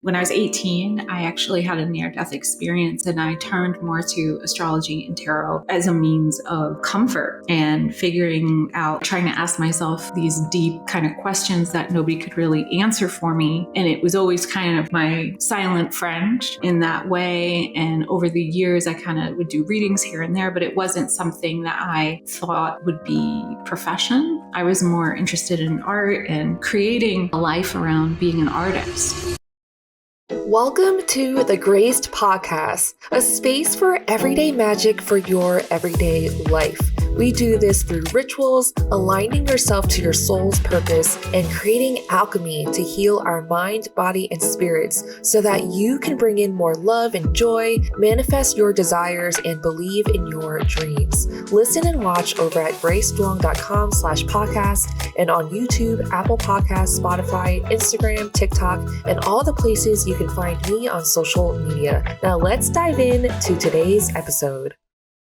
When I was 18, I actually had a near-death experience, and I turned more to astrology and tarot as a means of comfort and figuring out, trying to ask myself these deep kind of questions that nobody could really answer for me. And it was always kind of my silent friend in that way. And over the years, I kind of would do readings here and there, but it wasn't something that I thought would be profession. I was more interested in art and creating a life around being an artist. Welcome to the GRACED podcast, a space for everyday magic for your everyday life. We do this through rituals, aligning yourself to your soul's purpose, and creating alchemy to heal our mind, body, and spirits so that you can bring in more love and joy, manifest your desires, and believe in your dreams. Listen and watch over at graceduong.com/podcast and on YouTube, Apple Podcasts, Spotify, Instagram, TikTok, and all the places you can find me on social media. Now let's dive in to today's episode.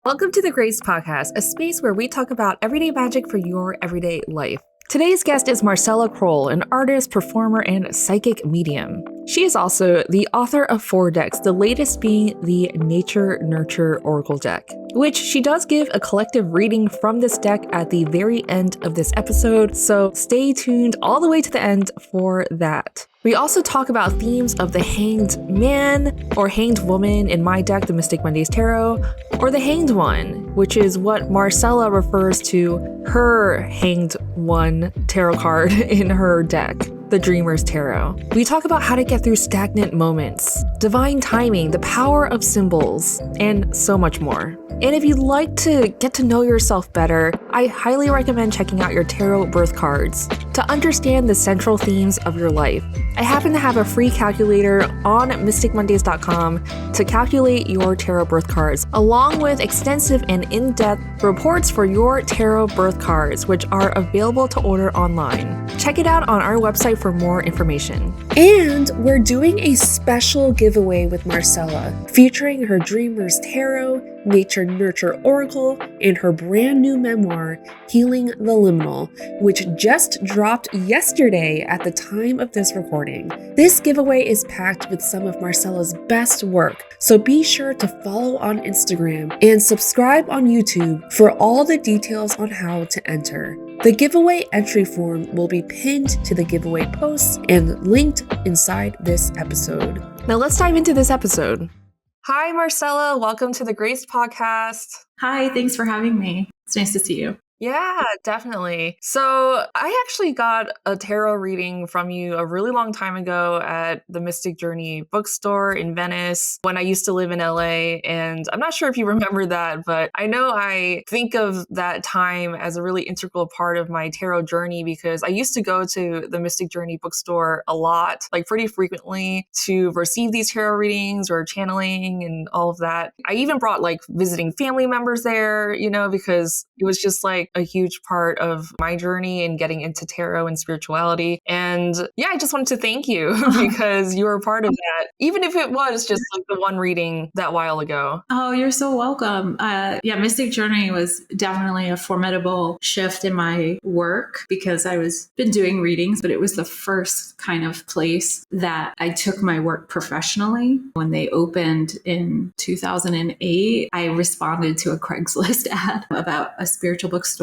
Welcome to the GRACED podcast, a space where we talk about everyday magic for your everyday life. Today's guest is Marcella Kroll, an artist, performer, and psychic medium. She is also the author of 4 decks, the latest being the Nature Nurture Oracle deck, which she does give a collective reading from this deck at the very end of this episode, so stay tuned all the way to the end for that. We also talk about themes of the Hanged Man or Hanged Woman in my deck, the Mystic Mondays Tarot, or the Hanged One, which is what Marcella refers to her Hanged One tarot card in her deck, the Dreamer's Tarot. We talk about how to get through stagnant moments, divine timing, the power of symbols, and so much more. And if you'd like to get to know yourself better, I highly recommend checking out your tarot birth cards to understand the central themes of your life. I happen to have a free calculator on mysticmondays.com to calculate your tarot birth cards, along with extensive and in-depth reports for your tarot birth cards, which are available to order online. Check it out on our website for more information. And we're doing a special giveaway with Marcella, featuring her Dreamer's Tarot, Nature Nurture Oracle, and her brand new memoir, Healing the Liminal, which just dropped yesterday at the time of this recording. This giveaway is packed with some of Marcella's best work, so be sure to follow on Instagram and subscribe on YouTube for all the details on how to enter. The giveaway entry form will be pinned to the giveaway post and linked inside this episode. Now let's dive into this episode. Hi, Marcella. Welcome to the GRACED podcast. Hi, thanks for having me. It's nice to see you. Yeah, definitely. So I actually got a tarot reading from you a really long time ago at the Mystic Journey bookstore in Venice when I used to live in LA. And I'm not sure if you remember that, but I know I think of that time as a really integral part of my tarot journey because I used to go to the Mystic Journey bookstore a lot, like pretty frequently to receive these tarot readings or channeling and all of that. I even brought like visiting family members there, because it was just like a huge part of my journey in getting into tarot and spirituality. And yeah, I just wanted to thank you because you were a part of that, even if it was just like the one reading that while ago. Oh, you're so welcome. Mystic Journey was definitely a formidable shift in my work because I was been doing readings, but it was the first kind of place that I took my work professionally. When they opened in 2008, I responded to a Craigslist ad about a spiritual bookstore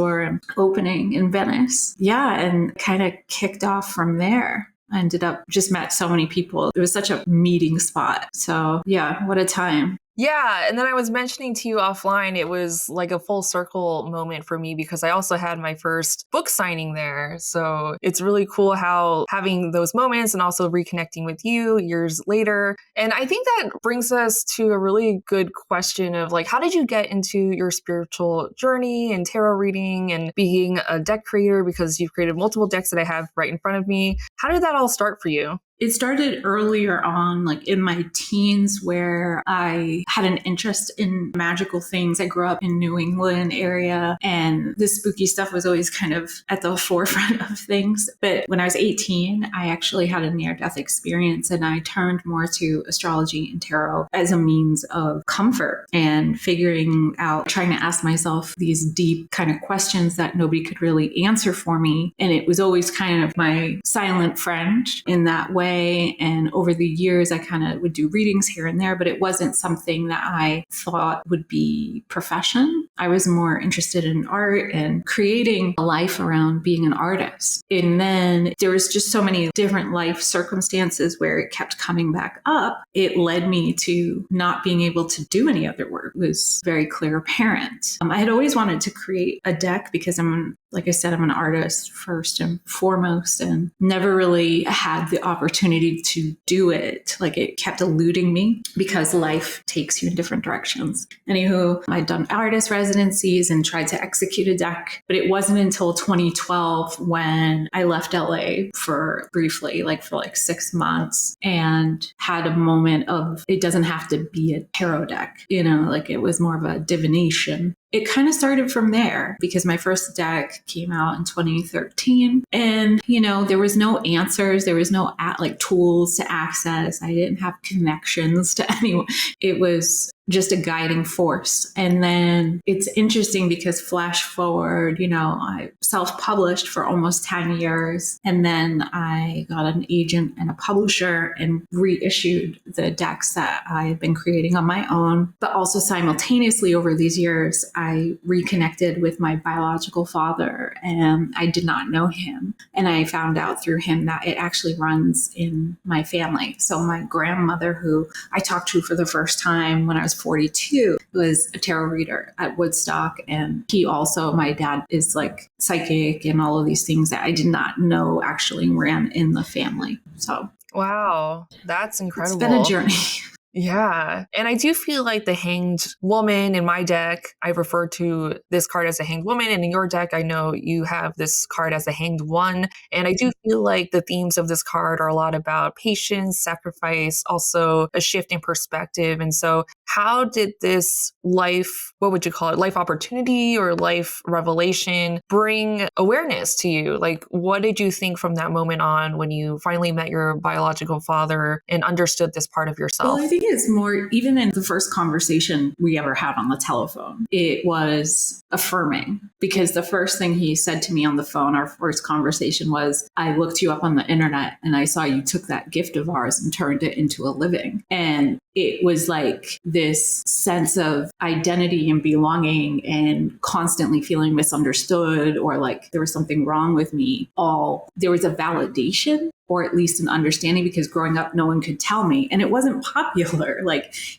opening in Venice. Yeah, and kind of kicked off from there. I ended up just met so many people. It was such a meeting spot. So yeah, what a time. Yeah, and then I was mentioning to you offline, it was like a full circle moment for me because I also had my first book signing there. So it's really cool how having those moments and also reconnecting with you years later. And I think that brings us to a really good question of like, how did you get into your spiritual journey and tarot reading and being a deck creator? Because you've created multiple decks that I have right in front of me. How did that all start for you? It started earlier on, like in my teens, where I had an interest in magical things. I grew up in New England area, and the spooky stuff was always kind of at the forefront of things. But when I was 18, I actually had a near-death experience, and I turned more to astrology and tarot as a means of comfort and figuring out, trying to ask myself these deep kind of questions that nobody could really answer for me. And it was always kind of my silent friend in that way. LA. And over the years, I kind of would do readings here and there, but it wasn't something that I thought would be profession. I was more interested in art and creating a life around being an artist. And then there was just so many different life circumstances where it kept coming back up. It led me to not being able to do any other work. It was very clear apparent. I had always wanted to create a deck because like I said, I'm an artist first and foremost, and never really had the opportunity to do it. Like, it kept eluding me because life takes you in different directions. Anywho, I'd done artist residencies and tried to execute a deck, but it wasn't until 2012 when I left LA for briefly, for 6 months, and had a moment of, it doesn't have to be a tarot deck, it was more of a divination. It kind of started from there because my first deck came out in 2013, and, there was no answers. There was no tools to access. I didn't have connections to anyone. It was just a guiding force. And then it's interesting because flash forward, I self-published for almost 10 years. And then I got an agent and a publisher and reissued the decks that I had been creating on my own. But also simultaneously over these years, I reconnected with my biological father, and I did not know him. And I found out through him that it actually runs in my family. So my grandmother, who I talked to for the first time when I was 42, was a tarot reader at Woodstock. And he also, my dad is psychic and all of these things that I did not know actually ran in the family. So wow, that's incredible. It's been a journey. Yeah. And I do feel like the Hanged Woman in my deck, I refer to this card as a Hanged Woman. And in your deck, I know you have this card as a Hanged One. And I do feel like the themes of this card are a lot about patience, sacrifice, also a shift in perspective. And so how did this life, what would you call it, life opportunity or life revelation bring awareness to you? What did you think from that moment on when you finally met your biological father and understood this part of yourself? Well, I think it's more, even in the first conversation we ever had on the telephone, it was affirming, because the first thing he said to me on the phone, our first conversation, was, I looked you up on the internet and I saw you took that gift of ours and turned it into a living. And it was like this sense of identity and belonging and constantly feeling misunderstood, or like there was something wrong with me. There was a validation, or at least an understanding, because growing up, no one could tell me. And it wasn't popular.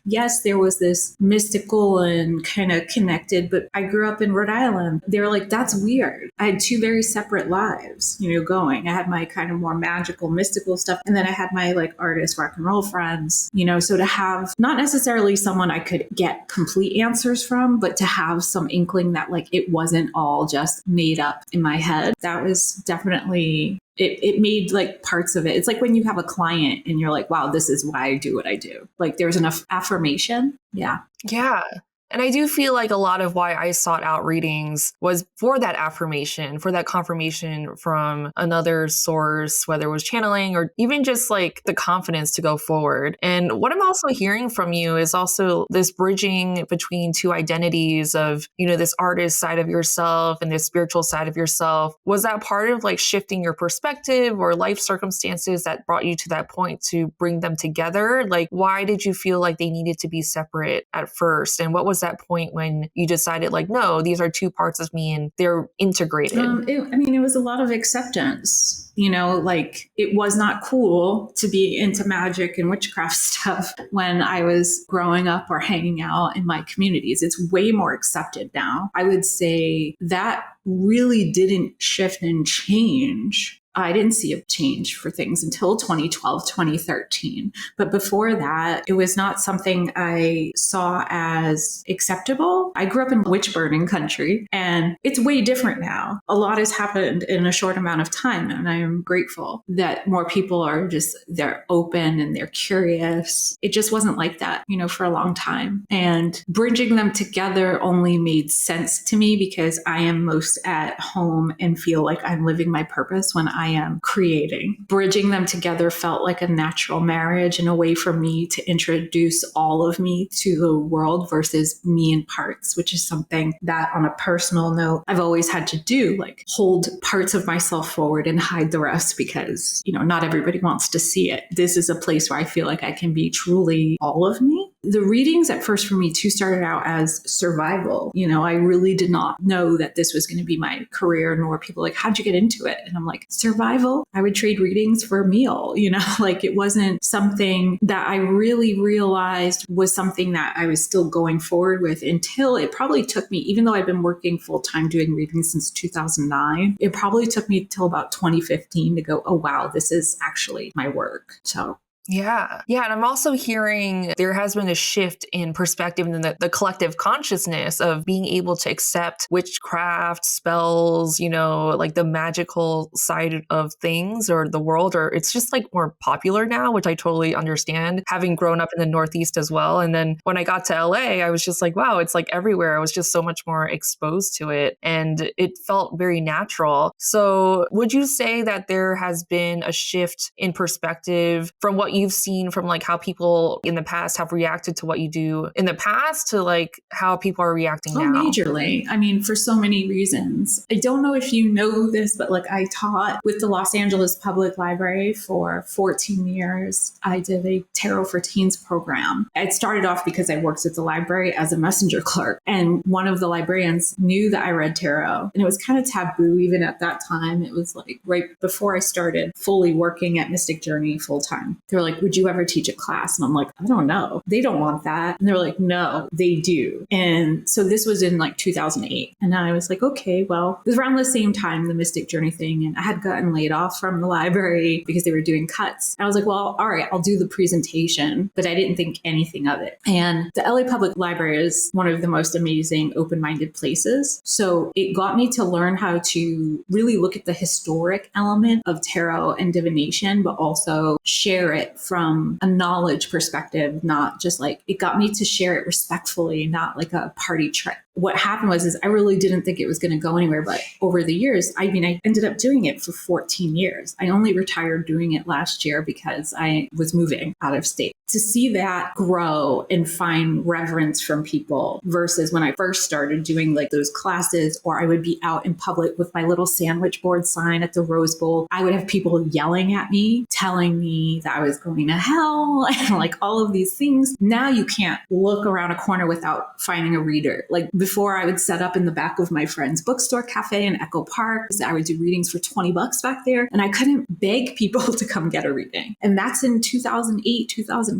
Yes, there was this mystical and kind of connected, but I grew up in Rhode Island. They were like, that's weird. I had two very separate lives, going. I had my kind of more magical, mystical stuff. And then I had my artist rock and roll friends, so to have not necessarily someone I could get complete answers from, but to have some inkling that it wasn't all just made up in my head, that was definitely... It made parts of it. It's like when you have a client and you're like, wow, this is why I do what I do. There's enough affirmation. Yeah. Yeah. And I do feel like a lot of why I sought out readings was for that affirmation, for that confirmation from another source, whether it was channeling or even just the confidence to go forward. And what I'm also hearing from you is also this bridging between two identities of, this artist side of yourself and this spiritual side of yourself. Was that part of shifting your perspective or life circumstances that brought you to that point to bring them together? Why did you feel like they needed to be separate at first? And what was that point when you decided no, these are two parts of me and they're integrated? It was a lot of acceptance. It was not cool to be into magic and witchcraft stuff when I was growing up or hanging out in my communities. It's way more accepted now. I would say that really didn't shift and change. I didn't see a change for things until 2012, 2013. But before that, it was not something I saw as acceptable. I grew up in witch burning country, and it's way different now. A lot has happened in a short amount of time, and I am grateful that more people are they're open and they're curious. It just wasn't like that, for a long time. And bridging them together only made sense to me because I am most at home and feel like I'm living my purpose when I I am creating. Bridging them together felt like a natural marriage and a way for me to introduce all of me to the world versus me in parts, which is something that on a personal note, I've always had to do, like hold parts of myself forward and hide the rest because, not everybody wants to see it. This is a place where I feel like I can be truly all of me. The readings at first for me too started out as survival. I really did not know that this was going to be my career, nor people like, how'd you get into it? And I'm like, survival? I would trade readings for a meal, like it wasn't something that I really realized was something that I was still going forward with until it probably took me, even though I've been working full time doing readings since 2009, it probably took me till about 2015 to go, oh, wow, this is actually my work. So yeah. And I'm also hearing there has been a shift in perspective in the collective consciousness of being able to accept witchcraft, spells, like the magical side of things or the world, or it's just like more popular now, which I totally understand, having grown up in the Northeast as well. And then when I got to LA, I was just like, wow, it's like everywhere. I was just so much more exposed to it and it felt very natural. So would you say that there has been a shift in perspective from what you've seen from like how people in the past have reacted to what you do in the past to like how people are reacting now? Majorly. I mean, for so many reasons. I don't know if you know this, but like I taught with the Los Angeles Public Library for 14 years. I did a Tarot for Teens program. It started off because I worked at the library as a messenger clerk. And one of the librarians knew that I read tarot. And it was kind of taboo even at that time. It was like right before I started fully working at Mystic Journey full time. They were like, would you ever teach a class? And I'm like, I don't know. They don't want that. And they're like, no, they do. And so this was in like 2008. And I was like, okay, well, it was around the same time, the Mystic Journey thing. And I had gotten laid off from the library because they were doing cuts. I was like, well, all right, I'll do the presentation, but I didn't think anything of it. And the LA Public Library is one of the most amazing open-minded places. So it got me to learn how to really look at the historic element of tarot and divination, but also share it from a knowledge perspective, not just like, it got me to share it respectfully, not like a party trick. What happened was I really didn't think it was going to go anywhere. But over the years, I ended up doing it for 14 years. I only retired doing it last year because I was moving out of state. To see that grow and find reverence from people versus when I first started doing like those classes, or I would be out in public with my little sandwich board sign at the Rose Bowl, I would have people yelling at me, telling me that I was going to hell and like all of these things. Now you can't look around a corner without finding a reader. Like before, I would set up in the back of my friend's bookstore cafe in Echo Park. I would do readings for $20 back there, and I couldn't beg people to come get a reading. And that's in 2008, 2009.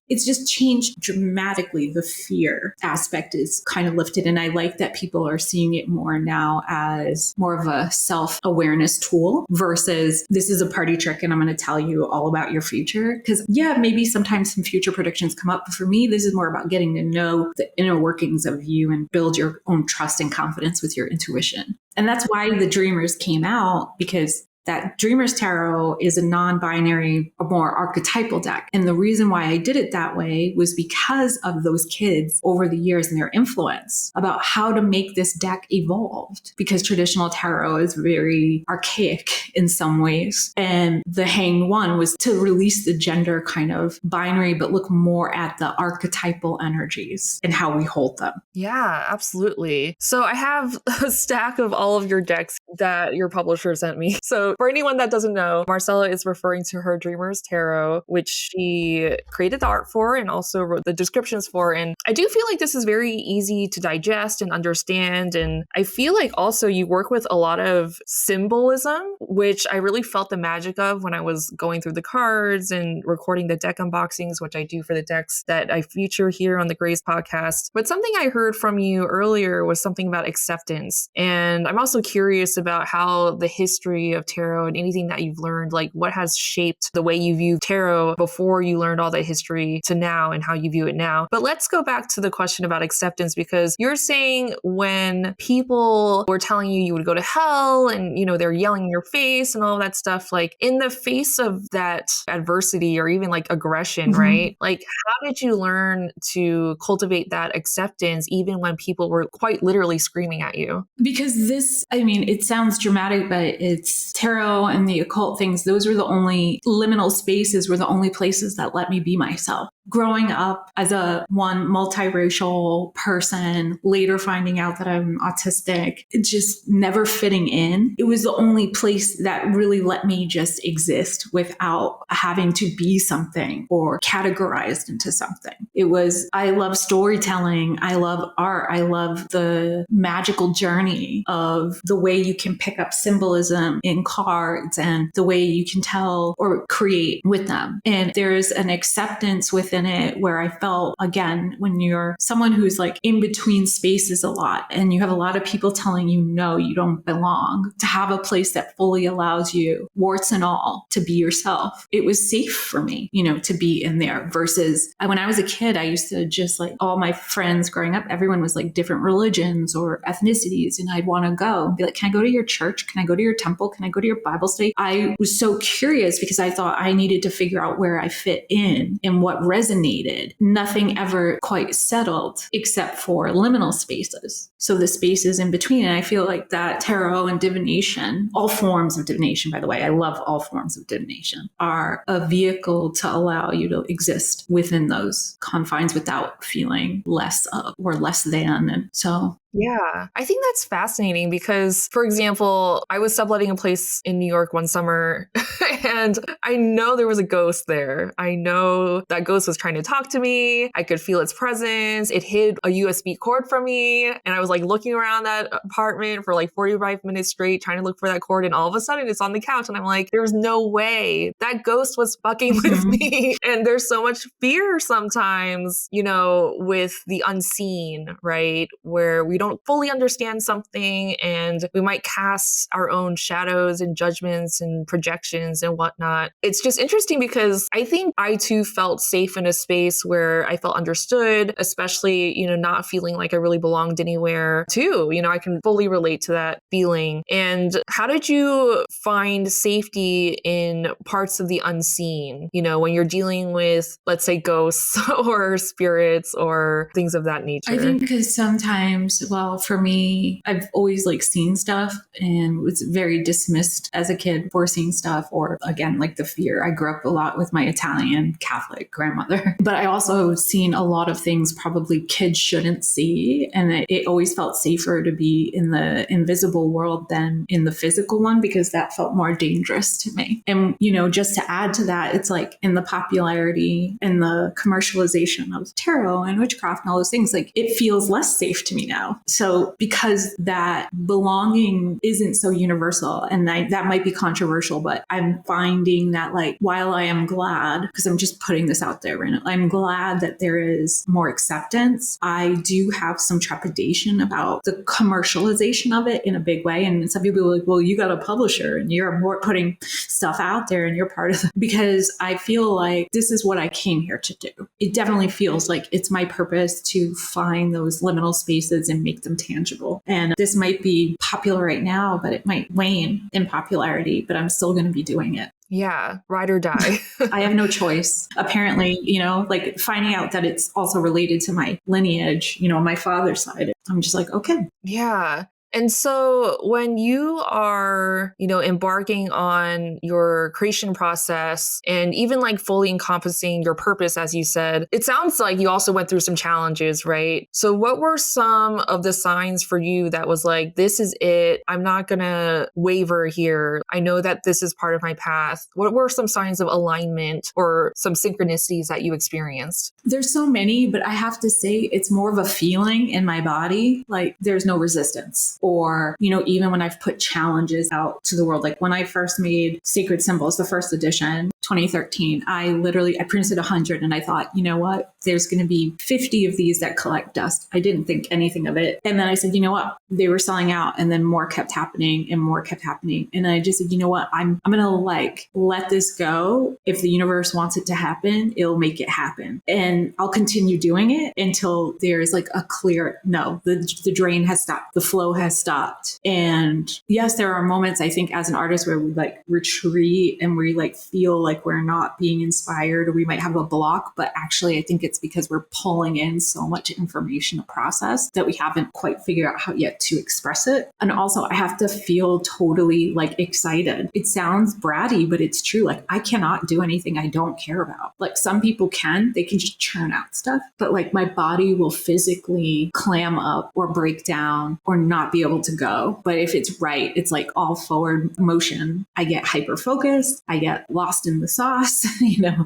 It's just changed dramatically. The fear aspect is kind of lifted. And I like that people are seeing it more now as more of a self-awareness tool versus this is a party trick and I'm going to tell you all about your future. Because yeah, maybe sometimes some future predictions come up. But for me, this is more about getting to know the inner workings of you and build your own trust and confidence with your intuition. And that's why the Dreamers came out, because that Dreamers Tarot is a non-binary, a more archetypal deck. And the reason why I did it that way was because of those kids over the years and their influence about how to make this deck evolved. Because traditional tarot is very archaic in some ways. And the Hanged one was to release the gender kind of binary, but look more at the archetypal energies and how we hold them. Yeah, absolutely. So I have a stack of all of your decks that your publisher sent me. So for anyone that doesn't know, Marcella is referring to her Dreamers Tarot, which she created the art for and also wrote the descriptions for. And I do feel like this is very easy to digest and understand. And I feel like also you work with a lot of symbolism, which I really felt the magic of when I was going through the cards and recording the deck unboxings, which I do for the decks that I feature here on the GRACED podcast. But something I heard from you earlier was something about acceptance. And I'm also curious about how the history of tarot and anything that you've learned, like what has shaped the way you view tarot before you learned all that history to now and how you view it now. But let's go back to the question about acceptance, because you're saying when people were telling you would go to hell and, they're yelling in your face and all that stuff, like in the face of that adversity or even like aggression, right? Like how did you learn to cultivate that acceptance even when people were quite literally screaming at you? Because it sounds dramatic, but it's tarot tarot and the occult things, those were the only liminal spaces, were the only places that let me be myself. Growing up as a multiracial person, later finding out that I'm autistic, just never fitting in. It was the only place that really let me just exist without having to be something or categorized into something. It was, I love storytelling. I love art. I love the magical journey of the way you can pick up symbolism in cards and the way you can tell or create with them. And there's an acceptance within it where I felt, again, when you're someone who's like in between spaces a lot and you have a lot of people telling you, no, you don't belong, to have a place that fully allows you, warts and all, to be yourself. It was safe for me, to be in there versus when I was a kid, I used to just like all my friends growing up, everyone was like different religions or ethnicities. And I'd want to go and be like, can I go to your church? Can I go to your temple? Can I go to your Bible study? I was so curious because I thought I needed to figure out where I fit in and what resonated. Nothing ever quite settled except for liminal spaces. So the spaces in between. And I feel like that tarot and divination, all forms of divination, by the way, I love all forms of divination, are a vehicle to allow you to exist within those confines without feeling less of or less than. And so yeah, I think that's fascinating because, for example, I was subletting a place in New York one summer and I know there was a ghost there. I know that ghost was trying to talk to me. I could feel its presence. It hid a USB cord from me. And I was like looking around that apartment for like 45 minutes straight, trying to look for that cord. And all of a sudden it's on the couch. And I'm like, there's no way that ghost was fucking with me. And there's so much fear sometimes, with the unseen, right? Where we don't fully understand something and we might cast our own shadows and judgments and projections and whatnot. It's just interesting because I think I too felt safe in a space where I felt understood, especially, not feeling like I really belonged anywhere too. I can fully relate to that feeling. And how did you find safety in parts of the unseen, when you're dealing with, let's say, ghosts or spirits or things of that nature? I think because sometimes, for me, I've always seen stuff and was very dismissed as a kid for seeing stuff, or again, the fear. I grew up a lot with my Italian Catholic grandmother, but I also seen a lot of things probably kids shouldn't see. And it always felt safer to be in the invisible world than in the physical one because that felt more dangerous to me. And, just to add to that, it's in the popularity and the commercialization of tarot and witchcraft and all those things, it feels less safe to me now. So because that belonging isn't so universal, and that might be controversial, but I'm finding that while I am glad, because I'm just putting this out there, I'm glad that there is more acceptance, I do have some trepidation about the commercialization of it in a big way. And some people are like, well, you got a publisher and you're more putting stuff out there and you're part of it, because I feel like this is what I came here to do. It definitely feels like it's my purpose to find those liminal spaces and make them tangible. And this might be popular right now, but it might wane in popularity, but I'm still going to be doing it. Yeah, ride or die. I have no choice. Apparently, finding out that it's also related to my lineage, my father's side, I'm just like, okay. Yeah. And so when you are, embarking on your creation process and even fully encompassing your purpose, as you said, it sounds like you also went through some challenges, right? So what were some of the signs for you that was this is it, I'm not going to waver here, I know that this is part of my path? What were some signs of alignment or some synchronicities that you experienced? There's so many, but I have to say it's more of a feeling in my body, there's no resistance. Or, even when I've put challenges out to the world, when I first made Sacred Symbols, the first edition, 2013, I printed 100 and I thought, you know what, there's going to be 50 of these that collect dust. I didn't think anything of it. And then I said, you know what, they were selling out, and then more kept happening and more kept happening. And I just said, you know what, I'm going to let this go. If the universe wants it to happen, it'll make it happen. And I'll continue doing it until there's a clear, no, the drain has stopped. The flow has has stopped. And yes, there are moments, I think, as an artist where we like retreat and we like feel like we're not being inspired, or we might have a block. But actually, I think it's because we're pulling in so much information to process that we haven't quite figured out how yet to express it. And also, I have to feel totally like excited. It sounds bratty, but it's true. Like, I cannot do anything I don't care about. Like, some people can, they can just churn out stuff, but like my body will physically clam up or break down or not be able to go. But if it's right, it's like all forward motion. I get hyper focused. I get lost in the sauce,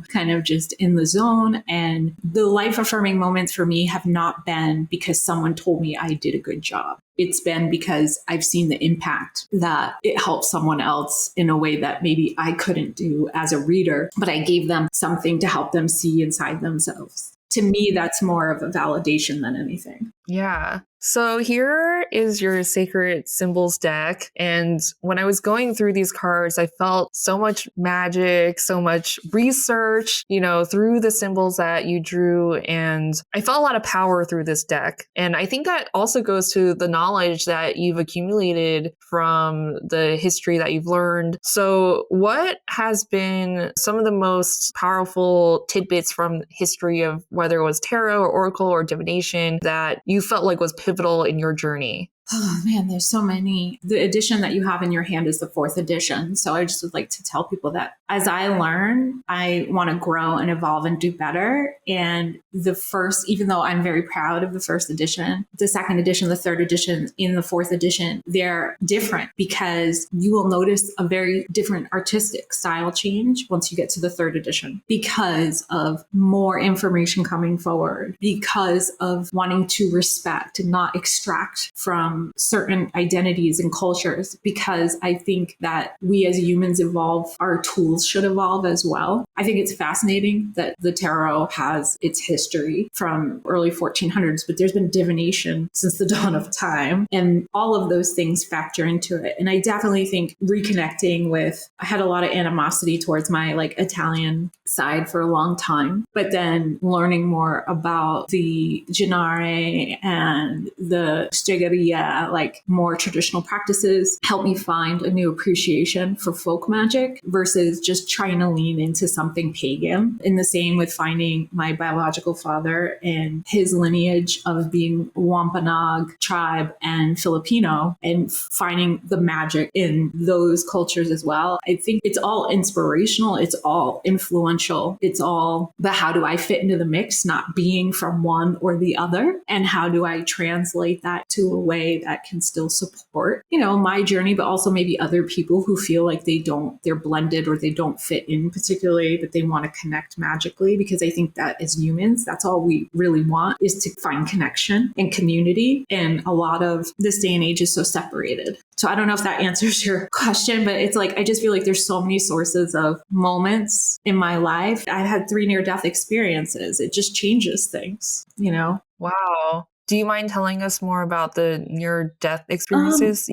kind of just in the zone. And the life affirming moments for me have not been because someone told me I did a good job. It's been because I've seen the impact that it helps someone else in a way that maybe I couldn't do as a reader, but I gave them something to help them see inside themselves. To me, that's more of a validation than anything. Yeah. So here is your Sacred Symbols deck. And when I was going through these cards, I felt so much magic, so much research, through the symbols that you drew. And I felt a lot of power through this deck. And I think that also goes to the knowledge that you've accumulated from the history that you've learned. So what has been some of the most powerful tidbits from history of whether it was tarot or oracle or divination that you felt like was pivotal in your journey? Oh man, there's so many. The edition that you have in your hand is the 4th edition. So I just would like to tell people that as I learn, I want to grow and evolve and do better. And the first, even though I'm very proud of the 1st edition, the 2nd edition, the 3rd edition, in the 4th edition, they're different because you will notice a very different artistic style change once you get to the 3rd edition because of more information coming forward, because of wanting to respect and not extract from certain identities and cultures, because I think that we as humans evolve, our tools should evolve as well. I think it's fascinating that the tarot has its history from early 1400s, but there's been divination since the dawn of time, and all of those things factor into it. And I definitely think reconnecting with, I had a lot of animosity towards my like Italian side for a long time, but then learning more about the Gennare and the Stregheria, like more traditional practices, helped me find a new appreciation for folk magic versus just trying to lean into something pagan. And the same with finding my biological father and his lineage of being Wampanoag tribe and Filipino, and finding the magic in those cultures as well. I think it's all inspirational. It's all influential. It's all the how do I fit into the mix, not being from one or the other, and how do I translate that to a way that can still support, my journey, but also maybe other people who feel like they're blended or they don't fit in particularly, but they want to connect magically. Because I think that as humans, that's all we really want, is to find connection and community. And a lot of this day and age is so separated. So I don't know if that answers your question, but it's like, I just feel like there's so many sources of moments in my life. I've had 3 near-death experiences. It just changes things, Wow. Do you mind telling us more about the near-death experiences?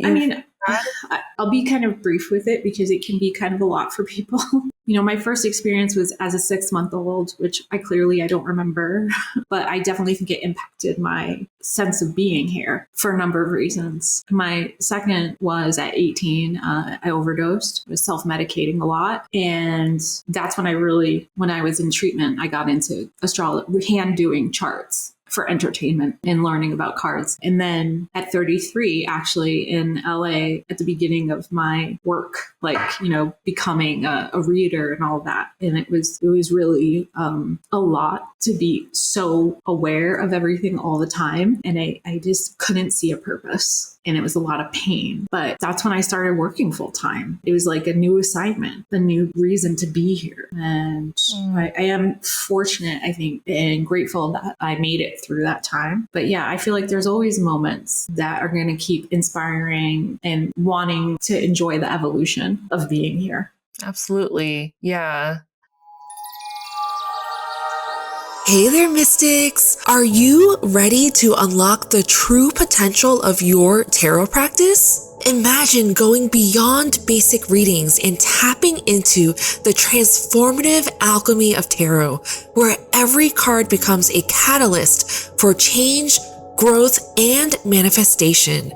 I'll be kind of brief with it because it can be kind of a lot for people. My first experience was as a 6-month-old, which I don't remember, but I definitely think it impacted my sense of being here for a number of reasons. My second was at 18. I overdosed. I was self-medicating a lot. And that's when when I was in treatment, I got into astrology, hand doing charts for entertainment and learning about cards. And then at 33, actually in LA, at the beginning of my work, becoming a reader and all that. And it was really a lot to be so aware of everything all the time. And I just couldn't see a purpose. And it was a lot of pain. But that's when I started working full time. It was like a new assignment, a new reason to be here. And I am fortunate, I think, and grateful that I made it through that time. But yeah, I feel like there's always moments that are going to keep inspiring and wanting to enjoy the evolution of being here. Absolutely. Yeah. Hey there, mystics! Are you ready to unlock the true potential of your tarot practice? Imagine going beyond basic readings and tapping into the transformative alchemy of tarot, where every card becomes a catalyst for change, growth, and manifestation.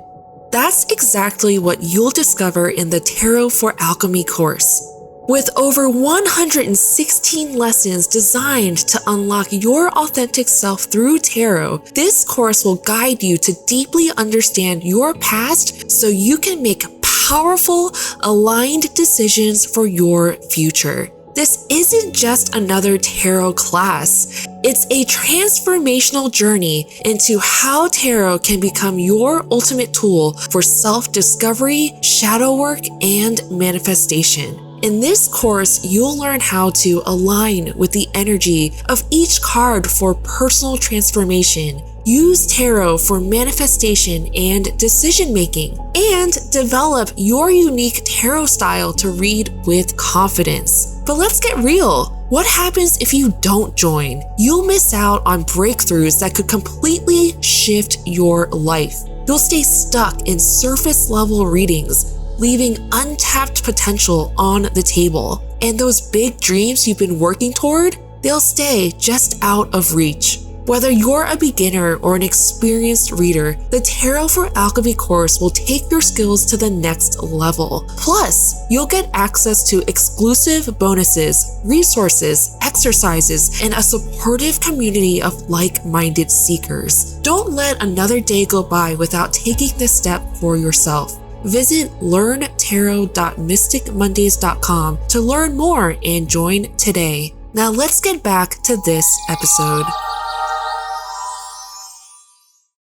That's exactly what you'll discover in the Tarot for Alchemy course. With over 116 lessons designed to unlock your authentic self through tarot, this course will guide you to deeply understand your past so you can make powerful, aligned decisions for your future. This isn't just another tarot class. It's a transformational journey into how tarot can become your ultimate tool for self-discovery, shadow work, and manifestation. In this course, you'll learn how to align with the energy of each card for personal transformation, use tarot for manifestation and decision-making, and develop your unique tarot style to read with confidence. But let's get real. What happens if you don't join? You'll miss out on breakthroughs that could completely shift your life. You'll stay stuck in surface-level readings, leaving untapped potential on the table. And those big dreams you've been working toward, they'll stay just out of reach. Whether you're a beginner or an experienced reader, the Tarot for Alchemy course will take your skills to the next level. Plus, you'll get access to exclusive bonuses, resources, exercises, and a supportive community of like-minded seekers. Don't let another day go by without taking this step for yourself. Visit learntarot.mysticmondays.com to learn more and join today. Now let's get back to this episode.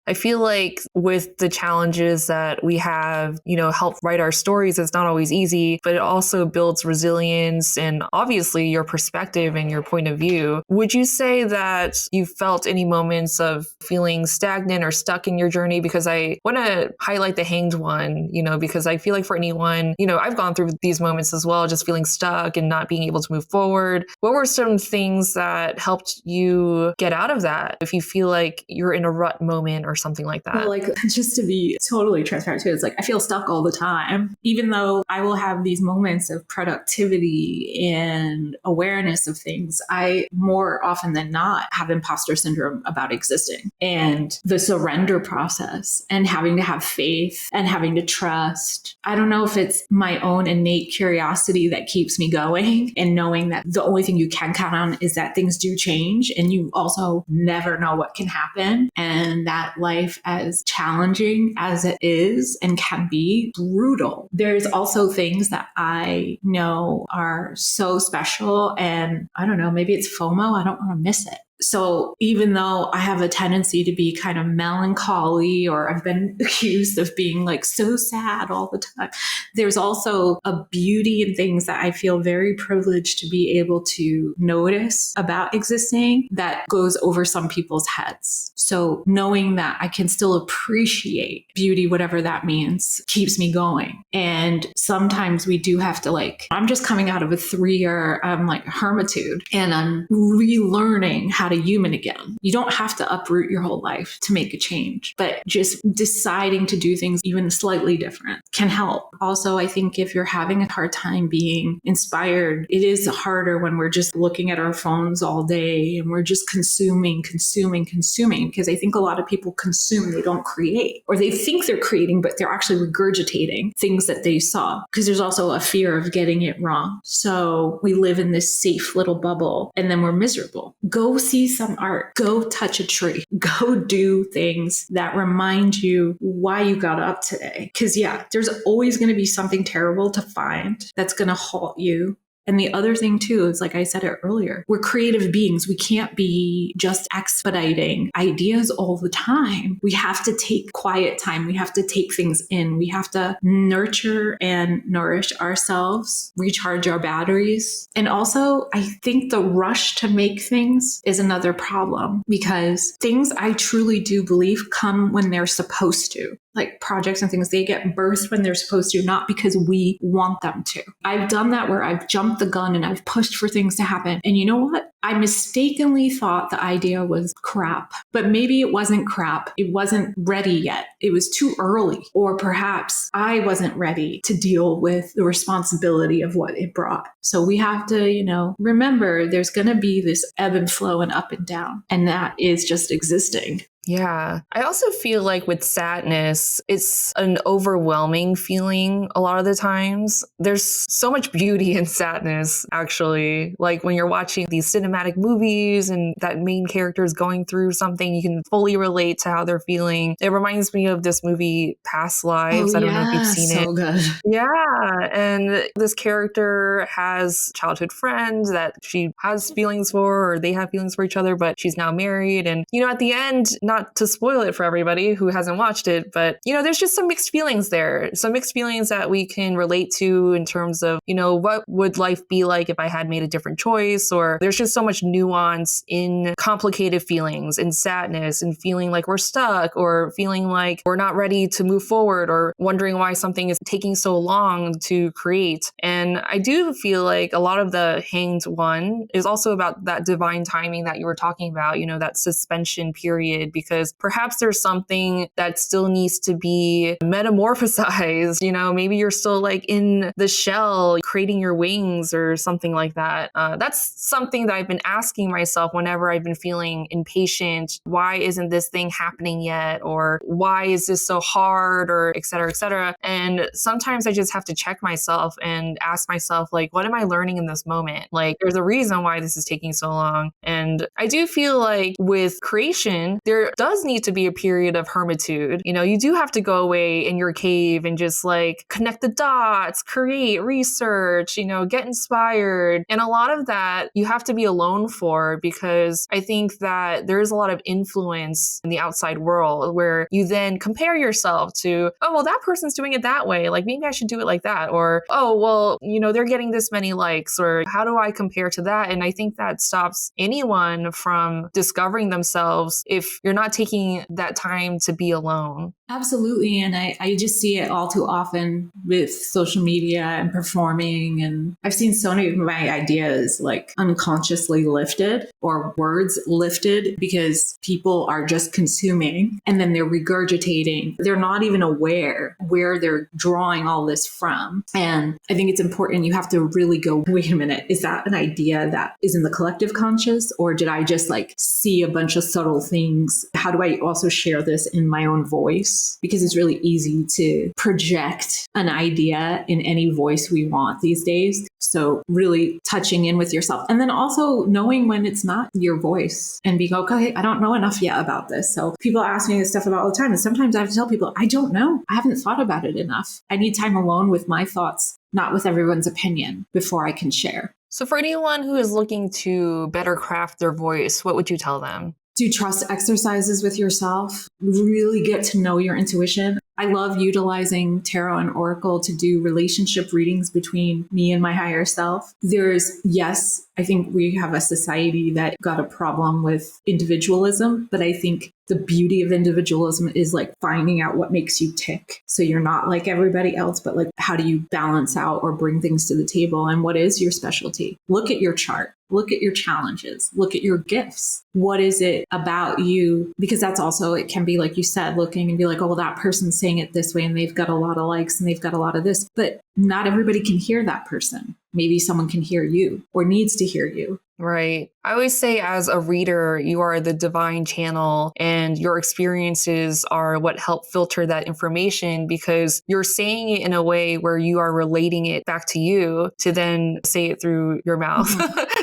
I feel like with the challenges that we have, help write our stories, it's not always easy, but it also builds resilience and obviously your perspective and your point of view. Would you say that you felt any moments of feeling stagnant or stuck in your journey? Because I want to highlight the Hanged one, because I feel like for anyone, I've gone through these moments as well, just feeling stuck and not being able to move forward. What were some things that helped you get out of that if you feel like you're in a rut moment or something like that? Well, just to be totally transparent too, it's I feel stuck all the time, even though I will have these moments of productivity and awareness of things. I more often than not have imposter syndrome about existing, and the surrender process and having to have faith and having to trust. I don't know if it's my own innate curiosity that keeps me going, and knowing that the only thing you can count on is that things do change, and you also never know what can happen, and that life, as challenging as it is and can be, brutal. There's also things that I know are so special, and I don't know, maybe it's FOMO. I don't want to miss it. So even though I have a tendency to be kind of melancholy, or I've been accused of being so sad all the time, there's also a beauty in things that I feel very privileged to be able to notice about existing that goes over some people's heads. So knowing that I can still appreciate beauty, whatever that means, keeps me going. And sometimes we do have to I'm just coming out of a 3-year hermitude, and I'm relearning how to human again. You don't have to uproot your whole life to make a change, but just deciding to do things even slightly different can help. Also, I think if you're having a hard time being inspired, it is harder when we're just looking at our phones all day and we're just consuming, because I think a lot of people consume, they don't create, or they think they're creating, but they're actually regurgitating things that they saw, because there's also a fear of getting it wrong. So we live in this safe little bubble, and then we're miserable. Go see some art, go touch a tree, go do things that remind you why you got up today. Because there's always going to be something terrible to find that's going to halt you. And the other thing too is, like I said it earlier, we're creative beings. We can't be just expediting ideas all the time. We have to take quiet time. We have to take things in. We have to nurture and nourish ourselves, recharge our batteries. And also, I think the rush to make things is another problem, because things I truly do believe come when they're supposed to. Like projects and things, they get birthed when they're supposed to, not because we want them to. I've done that where I've jumped the gun and I've pushed for things to happen. And you know what? I mistakenly thought the idea was crap, but maybe it wasn't crap. It wasn't ready yet. It was too early. Or perhaps I wasn't ready to deal with the responsibility of what it brought. So we have to, remember there's going to be this ebb and flow and up and down. And that is just existing. Yeah. I also feel like with sadness, it's an overwhelming feeling a lot of the times. There's so much beauty in sadness, actually. Like when you're watching these cinematic movies and that main character is going through something, you can fully relate to how they're feeling. It reminds me of this movie, Past Lives. I don't know if you've seen it. So good. Yeah. And this character has childhood friends that she has feelings for, or they have feelings for each other, but she's now married. And, at the end, not to spoil it for everybody who hasn't watched it, but, there's just some mixed feelings there. Some mixed feelings that we can relate to in terms of, what would life be like if I had made a different choice? Or there's just so much nuance in complicated feelings and sadness and feeling like we're stuck or feeling like we're not ready to move forward or wondering why something is taking so long to create. And I do feel like a lot of the Hanged one is also about that divine timing that you were talking about, that suspension period, because perhaps there's something that still needs to be metamorphosized. Maybe you're still like in the shell, creating your wings or something like that. That's something that I've been asking myself whenever I've been feeling impatient. Why isn't this thing happening yet? Or why is this so hard? Or et cetera, et cetera. And sometimes I just have to check myself and ask myself, like, what am I learning in this moment? Like, there's a reason why this is taking so long. And I do feel like with creation, there does need to be a period of hermitude. You do have to go away in your cave and just like connect the dots, create, research, get inspired. And a lot of that you have to be alone for, because I think that there's a lot of influence in the outside world where you then compare yourself to, oh, well, that person's doing it that way. Like maybe I should do it like that. Or, oh, well, they're getting this many likes, or how do I compare to that? And I think that stops anyone from discovering themselves if you're not taking that time to be alone. Absolutely. And I just see it all too often with social media and performing. And I've seen so many of my ideas like unconsciously lifted or words lifted because people are just consuming and then they're regurgitating. They're not even aware where they're drawing all this from. And I think it's important. You have to really go, wait a minute, is that an idea that is in the collective conscious? Or did I just like see a bunch of subtle things? How do I also share this in my own voice? Because it's really easy to project an idea in any voice we want these days. So really touching in with yourself. And then also knowing when it's not your voice and being, okay, I don't know enough yet about this. So people ask me this stuff about all the time. And sometimes I have to tell people, I don't know. I haven't thought about it enough. I need time alone with my thoughts, not with everyone's opinion, before I can share. So for anyone who is looking to better craft their voice, what would you tell them? Do trust exercises with yourself. Really get to know your intuition. I love utilizing tarot and oracle to do relationship readings between me and my higher self. Yes, I think we have a society that got a problem with individualism, but I think the beauty of individualism is like finding out what makes you tick. So you're not like everybody else, but like how do you balance out or bring things to the table? And what is your specialty? Look at your chart. Look at your challenges. Look at your gifts. What is it about you? Because that's also, it can be like you said, looking and be like, oh, well, that person's saying it this way and they've got a lot of likes and they've got a lot of this. But not everybody can hear that person. Maybe someone can hear you or needs to hear you. Right. I always say as a reader, you are the divine channel and your experiences are what help filter that information, because you're saying it in a way where you are relating it back to you to then say it through your mouth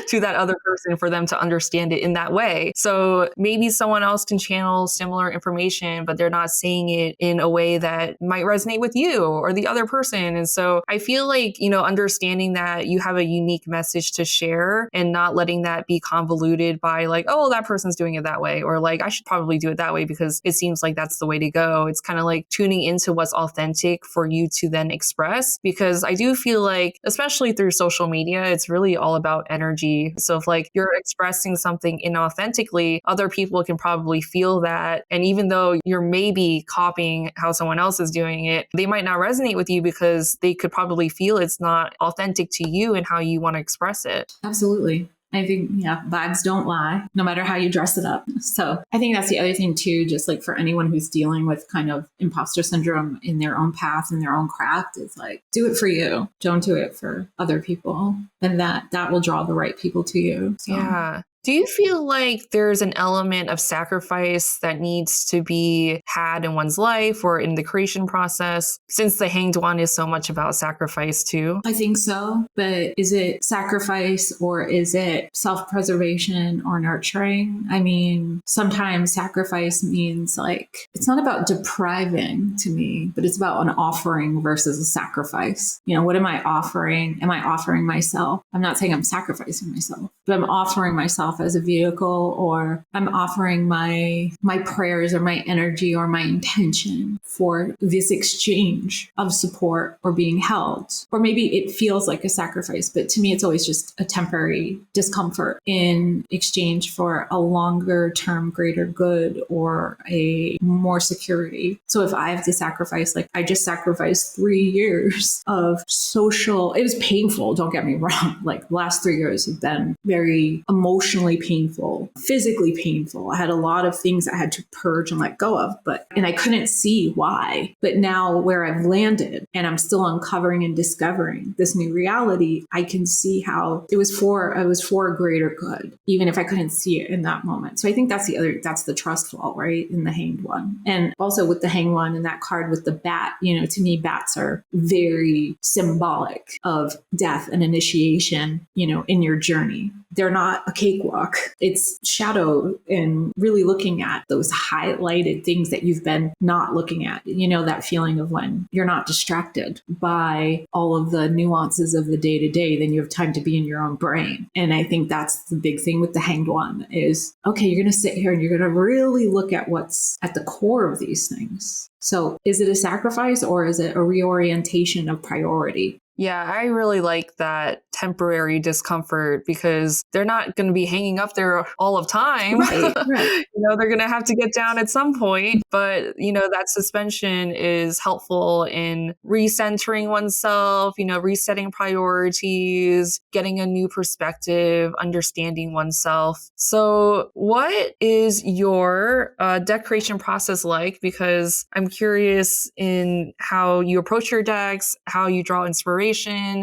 to that other person for them to understand it in that way. So maybe someone else can channel similar information, but they're not saying it in a way that might resonate with you or the other person. And so I feel like, understanding that you have a unique message to share and not letting that be convoluted by like, oh, that person's doing it that way, or like, I should probably do it that way because it seems like that's the way to go. It's kind of like tuning into what's authentic for you to then express, because I do feel like, especially through social media, it's really all about energy. So if like you're expressing something inauthentically, other people can probably feel that. And even though you're maybe copying how someone else is doing it, they might not resonate with you because they could probably feel it's not authentic to you and how you want to express it. Absolutely. I think, vibes don't lie, no matter how you dress it up. So I think that's the other thing too, just like for anyone who's dealing with kind of imposter syndrome in their own path, in their own craft, it's like, do it for you. Don't do it for other people. And that will draw the right people to you. So. Yeah. Do you feel like there's an element of sacrifice that needs to be had in one's life or in the creation process, since the Hanged One is so much about sacrifice too? I think so. But is it sacrifice or is it self-preservation or nurturing? I mean, sometimes sacrifice means like, it's not about depriving to me, but it's about an offering versus a sacrifice. You know, what am I offering? Am I offering myself? I'm not saying I'm sacrificing myself, but I'm offering myself as a vehicle, or I'm offering my prayers or my energy or my intention for this exchange of support or being held. Or maybe it feels like a sacrifice, but to me, it's always just a temporary discomfort in exchange for a longer term greater good or a more security. So if I have to sacrifice, like I just sacrificed 3 years of social, it was painful, don't get me wrong. Like the last 3 years have been very emotionally painful, physically painful. I had a lot of things I had to purge and let go of, and I couldn't see why. But now where I've landed and I'm still uncovering and discovering this new reality, I can see how it was for a greater good, even if I couldn't see it in that moment. So I think that's the trust fall, right? In the Hanged One. And also with the Hanged One and that card with the bat, you know, to me, bats are very symbolic of death and initiation, you know, in your journey. They're not a cakewalk. It's shadow and really looking at those highlighted things that you've been not looking at. You know, that feeling of when you're not distracted by all of the nuances of the day to day, then you have time to be in your own brain. And I think that's the big thing with the Hanged One is, okay, you're going to sit here and you're going to really look at what's at the core of these things. So is it a sacrifice or is it a reorientation of priority? Yeah, I really like that temporary discomfort because they're not going to be hanging up there all of time. Right. You know, they're going to have to get down at some point. But, you know, that suspension is helpful in recentering oneself, you know, resetting priorities, getting a new perspective, understanding oneself. So what is your deck creation process like? Because I'm curious in how you approach your decks, how you draw inspiration.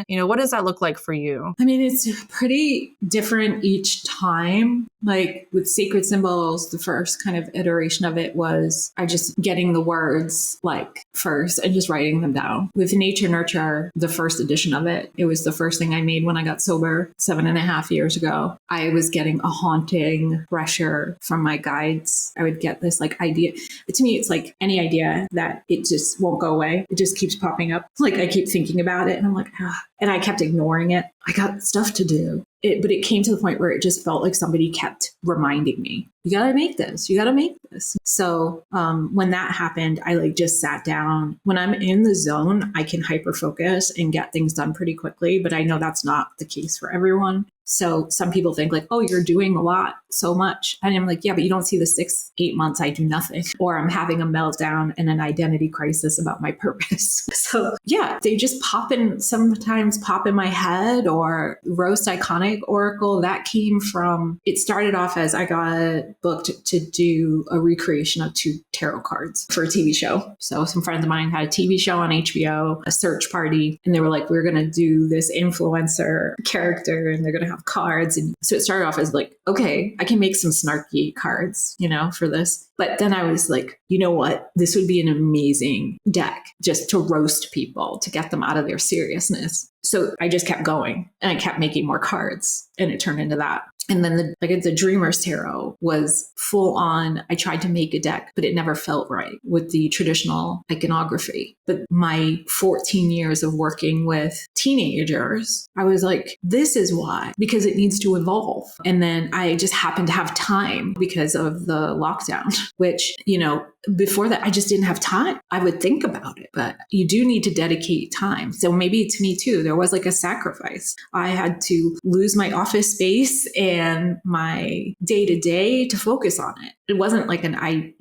You know, what does that look like for you? I mean, it's pretty different each time. Like with Sacred Symbols, the first kind of iteration of it was I just getting the words like first and just writing them down. With Nature Nurture, the first edition of it, it was the first thing I made when I got sober 7.5 years ago. I was getting a haunting pressure from my guides. I would get this like idea. But to me, it's like any idea that it just won't go away. It just keeps popping up. Like I keep thinking about it and I'm like, and I kept ignoring it. I got stuff to do. But it came to the point where it just felt like somebody kept reminding me, you got to make this, you got to make this. So when that happened, I like just sat down. When I'm in the zone, I can hyper focus and get things done pretty quickly, but I know that's not the case for everyone. So some people think like, oh, you're doing a lot, so much. And I'm like, yeah, but you don't see the 6-8 months I do nothing, or I'm having a meltdown and an identity crisis about my purpose. So yeah, they just sometimes pop in my head. Or Roast Iconic Oracle, that came from, it started off as I got booked to do a recreation of 2 tarot cards for a TV show. So some friends of mine had a TV show on HBO, a search party, and they were like, we're going to do this influencer character and they're going to have cards. And so it started off as like, okay, I can make some snarky cards, you know, for this. But then I was like, you know what? This would be an amazing deck just to roast people, to get them out of their seriousness. So I just kept going and I kept making more cards and it turned into that. And then the Dreamer's Tarot was full on. I tried to make a deck, but it never felt right with the traditional iconography. But my 14 years of working with teenagers, I was like, this is why, because it needs to evolve. And then I just happened to have time because of the lockdown, which, you know, before that, I just didn't have time. I would think about it, but you do need to dedicate time. So maybe to me too, there was like a sacrifice. I had to lose my office space and my day to day to focus on it. It wasn't like I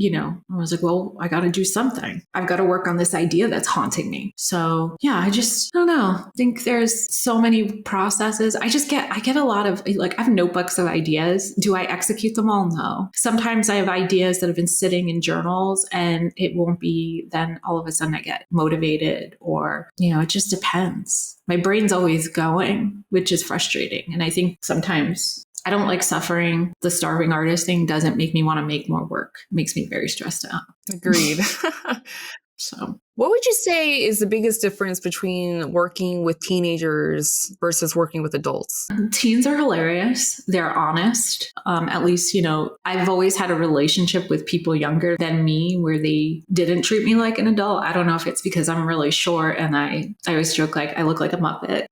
was like, well, I got to do something. I've got to work on this idea that's haunting me. So yeah, I don't know. I think there's so many processes. I get a lot of, like, I have notebooks of ideas. Do I execute them all? No. Sometimes I have ideas that have been sitting in journals and it won't be, then all of a sudden I get motivated, or, you know, it just depends. My brain's always going, which is frustrating. And I think sometimes I don't like suffering. The starving artist thing doesn't make me want to make more work. It makes me very stressed out. Agreed. So What would you say is the biggest difference between working with teenagers versus working with adults? teens are hilarious. They're honest. At least, I've always had a relationship with people younger than me where they didn't treat me like an adult. I don't know if it's because I'm really short and I always joke like I look like a Muppet.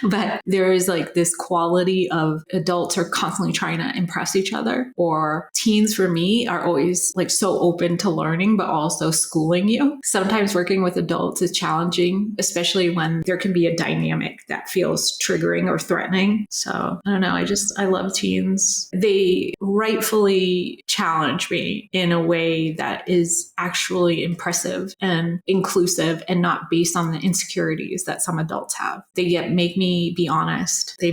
But there is like this quality of adults are constantly trying to impress each other, or teens for me are always like so open to learning, but also schooling you. Sometimes working with adults is challenging, especially when there can be a dynamic that feels triggering or threatening. So I don't know. I love teens. They rightfully challenge me in a way that is actually impressive and inclusive and not based on the insecurities that some adults have. They yet make me be honest. They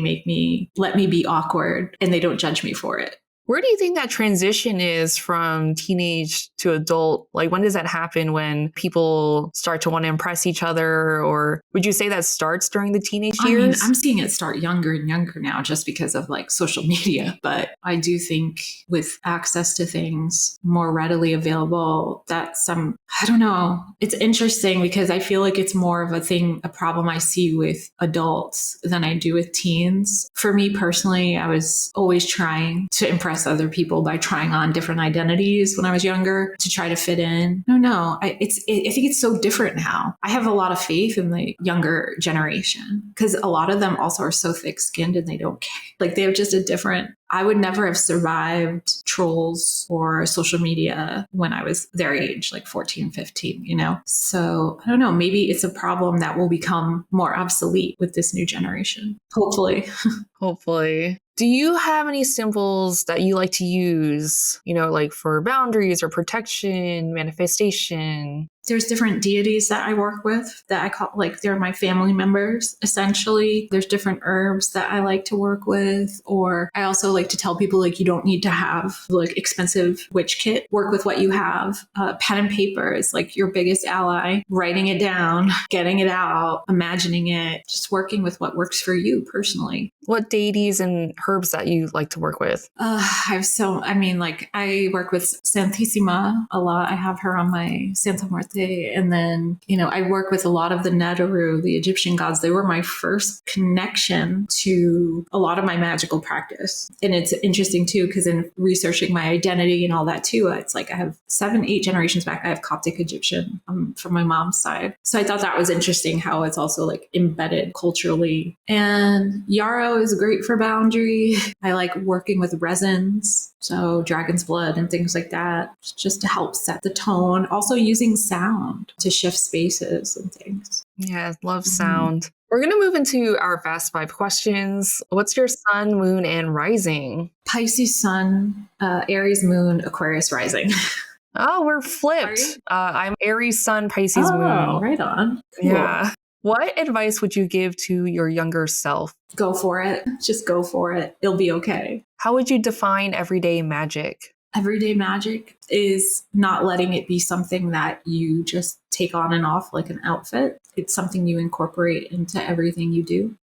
let me be awkward, and they don't judge me for it. Where do you think that transition is from teenage to adult? Like, when does that happen, when people start to want to impress each other? Or would you say that starts during the teenage years? I'm seeing it start younger and younger now just because of like social media. But I do think with access to things more readily available, I don't know. It's interesting because I feel like it's more of a problem I see with adults than I do with teens. For me personally, I was always trying to impress other people by trying on different identities when I was younger to try to fit in. I think it's so different now. I have a lot of faith in the younger generation because a lot of them also are so thick-skinned and they don't care. Like they have just I would never have survived trolls or social media when I was their age, like 14, 15, So I don't know, maybe it's a problem that will become more obsolete with this new generation. Hopefully. Hopefully. Do you have any symbols that you like to use, like for boundaries or protection, manifestation? There's different deities that I work with that I call like they're my family members, essentially. There's different herbs that I like to work with. Or I also like to tell people like you don't need to have like expensive witch kit. Work with what you have. Pen and paper is like your biggest ally. Writing it down, getting it out, imagining it, just working with what works for you personally. What deities and herbs that you like to work with? I work with Santissima a lot. I have her on my Santa Muerte. And then, I work with a lot of the Netaru, the Egyptian gods. They were my first connection to a lot of my magical practice. And it's interesting too, because in researching my identity and all that too, it's like I have 7-8 generations back. I have Coptic Egyptian from my mom's side. So I thought that was interesting how it's also like embedded culturally. And yarrow is great for boundary. I like working with resins. So dragon's blood and things like that, just to help set the tone. Also using sound to shift spaces and things. Yeah, love sound. We're going to move into our fast 5 questions. What's your sun, moon, and rising? Pisces sun, Aries moon, Aquarius rising. Oh, we're flipped. I'm Aries sun, Pisces moon. Oh, right on. Cool. Yeah. What advice would you give to your younger self? Go for it. Just go for it. It'll be okay. How would you define everyday magic? Everyday magic is not letting it be something that you just take on and off like an outfit. It's something you incorporate into everything you do,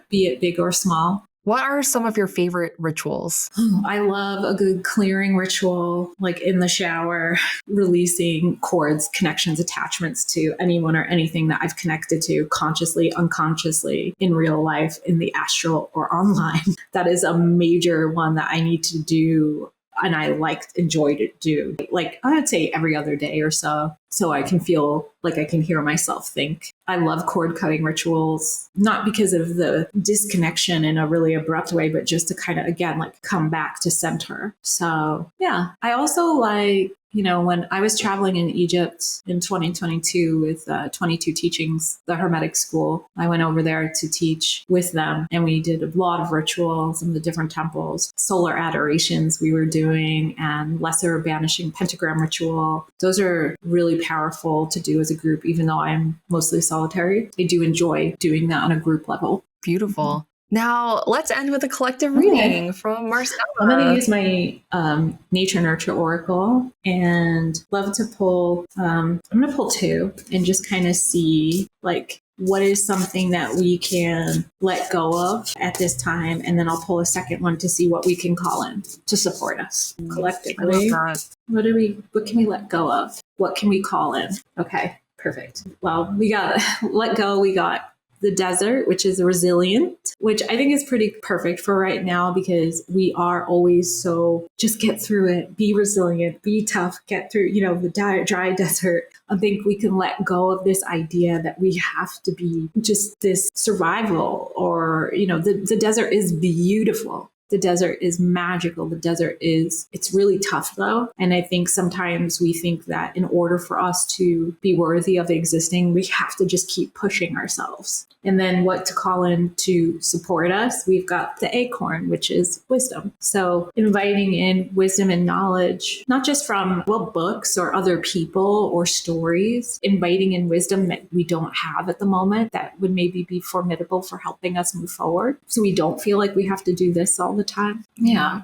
be it big or small. What are some of your favorite rituals? I love a good clearing ritual, like in the shower, releasing cords, connections, attachments to anyone or anything that I've connected to consciously, unconsciously, in real life, in the astral or online. That is a major one that I need to do. And I enjoy to do, like, I would say every other day or so I can feel like I can hear myself think. I love cord cutting rituals, not because of the disconnection in a really abrupt way, but just to kind of, again, like come back to center. So yeah, I also like, when I was traveling in Egypt in 2022 with 22 Teachings, the Hermetic School, I went over there to teach with them, and we did a lot of rituals in the different temples, solar adorations we were doing, and lesser banishing pentagram ritual. Those are really powerful to do as a group, even though I'm mostly solitary. I do enjoy doing that on a group level. Beautiful. Now, let's end with a collective reading from Marcella. I'm going to use my Nature Nurture Oracle and love to pull, I'm going to pull 2 and just kind of see, like, what is something that we can let go of at this time? And then I'll pull a second one to see what we can call in to support us collectively. I love that. What can we let go of? What can we call in? Okay, perfect. Well, we got let go. We got the desert, which is resilient, which I think is pretty perfect for right now because we are always so just get through it, be resilient, be tough, get through, the dry desert. I think we can let go of this idea that we have to be just this survival or, the desert is beautiful. The desert is magical. The desert it's really tough though. And I think sometimes we think that in order for us to be worthy of existing, we have to just keep pushing ourselves. And then what to call in to support us? We've got the acorn, which is wisdom. So inviting in wisdom and knowledge, not just from books or other people or stories, inviting in wisdom that we don't have at the moment that would maybe be formidable for helping us move forward. So we don't feel like we have to do this all the time. Yeah.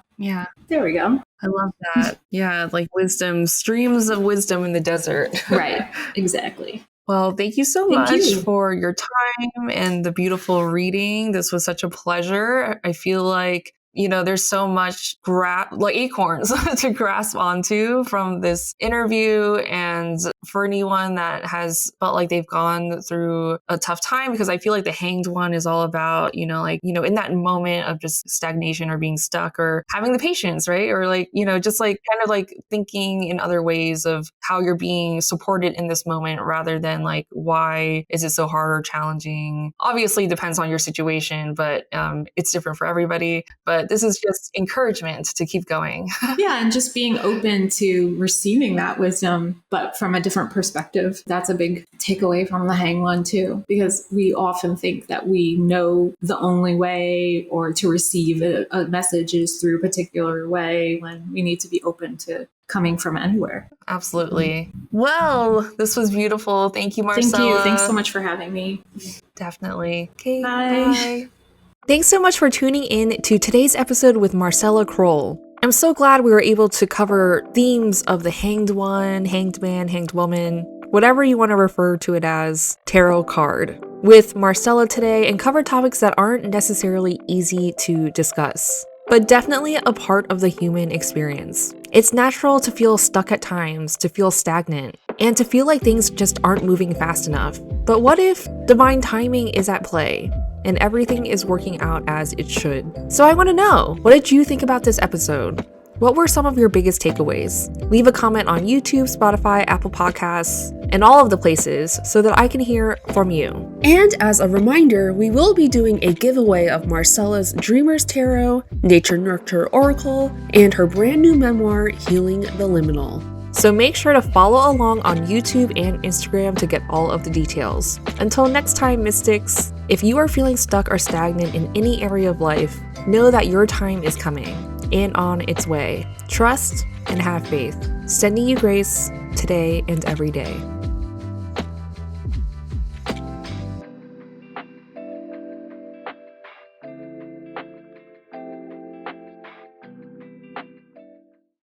There we go. I love that. Yeah, like wisdom, streams of wisdom in the desert. Right. Exactly. Well, thank you so much for your time and the beautiful reading. This was such a pleasure. I feel like, there's so much like acorns to grasp onto from this interview. And for anyone that has felt like they've gone through a tough time, because I feel like the hanged one is all about, in that moment of just stagnation or being stuck or having the patience, right? Or just kind of thinking in other ways of how you're being supported in this moment rather than why is it so hard or challenging? Obviously, it depends on your situation, but it's different for everybody. But this is just encouragement to keep going. Yeah, and just being open to receiving that wisdom, but from a different perspective. That's a big takeaway from the hang one too, because we often think that we know the only way or to receive a message is through a particular way when we need to be open to coming from anywhere. Absolutely. Well, this was beautiful. Thank you, Marcella. Thank you. Thanks so much for having me. Definitely. Okay, bye. Thanks so much for tuning in to today's episode with Marcella Kroll. I'm so glad we were able to cover themes of the hanged one, hanged man, hanged woman, whatever you want to refer to it as, tarot card, with Marcella today and cover topics that aren't necessarily easy to discuss, but definitely a part of the human experience. It's natural to feel stuck at times, to feel stagnant, and to feel like things just aren't moving fast enough. But what if divine timing is at play? And everything is working out as it should. So I want to know, what did you think about this episode? What were some of your biggest takeaways? Leave a comment on YouTube, Spotify, Apple Podcasts, and all of the places so that I can hear from you. And as a reminder, we will be doing a giveaway of Marcella's Dreamer's Tarot, Nature Nurture Oracle, and her brand new memoir, Healing the Liminal. So make sure to follow along on YouTube and Instagram to get all of the details. Until next time, Mystics, if you are feeling stuck or stagnant in any area of life, know that your time is coming and on its way. Trust and have faith. Sending you grace today and every day.